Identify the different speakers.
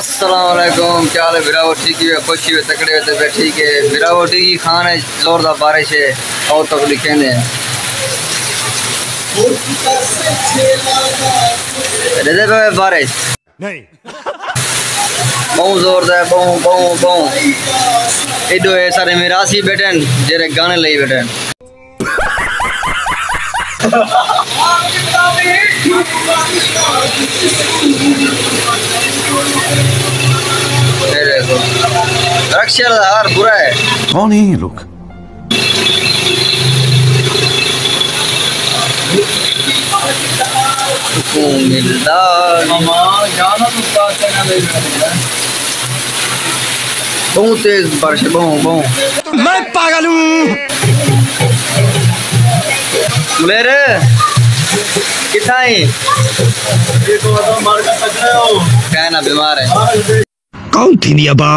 Speaker 1: अस्सलाम वालेकुम, क्या हाल है भिरावो? ठीक है, खुशी है, तकड़े है तो ठीक है। भिरावो ठीक ही खान है, जोरदार बारिश है और तक लिखे हैं बारिश
Speaker 2: नहीं
Speaker 1: बहुत जोरदार बहु बहु बहु एडो है सारे मिरासी बैठन जेरे गाने लई बैठन रक्षादार बुरा है।
Speaker 2: कौन है ये लोग?
Speaker 1: बहुत तेज बारिश है, बहु बहु
Speaker 2: मैं पागल हूँ।
Speaker 1: मेरे कितना ही कहना बीमार है।
Speaker 2: कौन थी नियाबा?